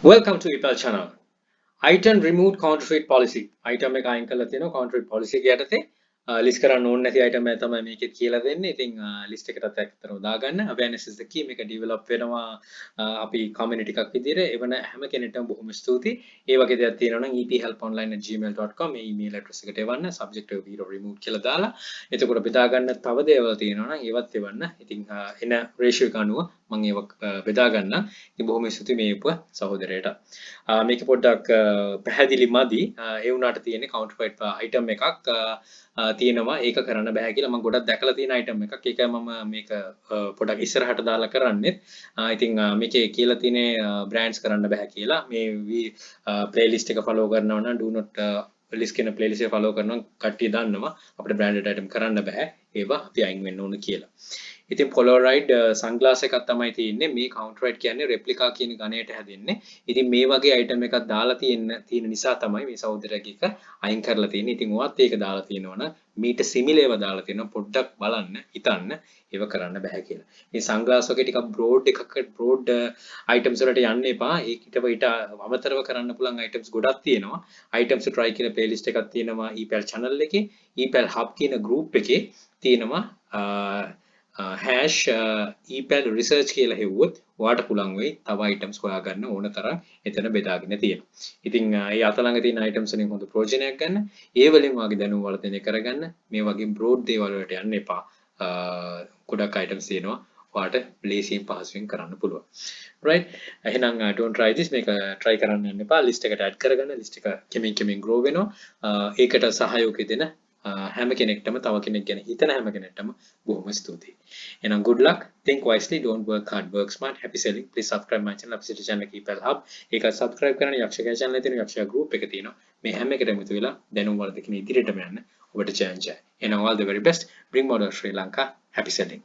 Welcome to IPL channel. Item removed counterfeit policy. Item එක අයින් කරලා තියෙනවා counterfeit policy එක යටතේ. list කරන්න ඕනේ නැති item එක තමයි මේකෙත් කියලා දෙන්නේ. ඉතින් list එකටත් ඇත්තටම දාගන්න. awareness is the key. මේක develop වෙනවා අපි community එකක් විදිහට. එවන හැම කෙනෙක්ටම බොහොම ස්තුතියි. ඒ වගේ දෙයක් තියෙනවා නම් ephelponline@gmail.com මේ email address එකට එවන්න. subject එක video removed කියලා දාලා. එතකොට බෙදා ගන්න තව දේවල් තියෙනවා නම් ඒවත් එවන්න. ඉතින් එන ratio එක අනුව මම ඒව බෙදා ගන්න. ඉතින් බොහොම ස්තුතියි මේ උප සහෝදරයට. මේක පොඩ්ඩක් පැහැදිලි මදි. ඒ වුණාට තියෙන්නේ counterfeit item එකක් තියෙනවා. ඒක කරන්න බෑ කියලා මම ගොඩක් දැකලා තියෙන item එකක්. ඒකයි මම මේක පොඩ්ඩක් ඉස්සරහට දාලා කරන්නේ. ඉතින් මේකේ කියලා තියෙන්නේ brands කරන්න බෑ කියලා. මේ playlist එක follow කරනවා නම් do not list කියන playlist එක follow කරනවා කට්ටිය දන්නවා අපිට branded item කරන්න බෑ. ඒවා අපි අයින් වෙන්න ඕන කියලා. ඉතින් polaroid sunglass එකක් තමයි තියෙන්නේ. මේ counterfeit කියන්නේ replica කියන ගණයට හැදෙන්නේ. ඉතින් මේ වගේ item එකක් දාලා තියෙන නිසා තමයි මේ සහෝදරයෙක් එක අයින් කරලා තියෙන්නේ. ඉතින් ඔයත් ඒක දාලා තියෙනවනම් මීට සිමිලේව දාලා තියෙනවා. පොඩ්ඩක් බලන්න, හිතන්න ඒව කරන්න බෑ කියලා. මේ sunglass වගේ ටිකක් broad items වලට යන්න එපා. ඒකට ඊට අමතරව කරන්න පුළුවන් items ගොඩක් තියෙනවා. items to try කියන playlist එකක් තියෙනවා EPL channel එකේ. EPL hub කියන group එකේ තියෙනවා hash EPL research කියලා හෙව්වොත් ඔයාට පුළුවන් වෙයි තව items හොයාගන්න ඕන තරම් එතන බෙදාගෙන තියෙනවා. ඉතින් ඒ අතලඟ තියෙන items වලින් හොඳ ප්‍රයෝජනයක් ගන්න. ඒ වලින් වාගේ දැනුම වර්ධනය කරගන්න. මේ වගේ broad දේවල් වලට යන්න එපා. ගොඩක් items තියෙනවා. ඔයාට ලේසියෙන් පහසුවෙන් කරන්න පුළුවන්. right එහෙනම් don't try this මේක try කරන්න යන්න එපා. list එකට add කරගන්න. list එක කෙමෙන් grow වෙනවා. ඒකට සහයෝගය දෙන හැම කෙනෙක්ටම තව කෙනෙක් ගැන හිතන හැම කෙනෙක්ටම බොහොම ස්තුතියි. එහෙනම් good luck, think wisely, don't work hard, work smart, happy selling. Please subscribe my channel අපේ channel එක EPL Hub. ඒක subscribe කරන්න යක්ෂයා channel එකේ තියෙන යක්ෂයා group එක තියෙනවා. මේ හැම එකටම එකතු වෙලා දැනුම් වලට කියන ඉදිරියටම යන්න ඔබට chance. එහෙනම් all the very best. Bring model Sri Lanka. Happy selling.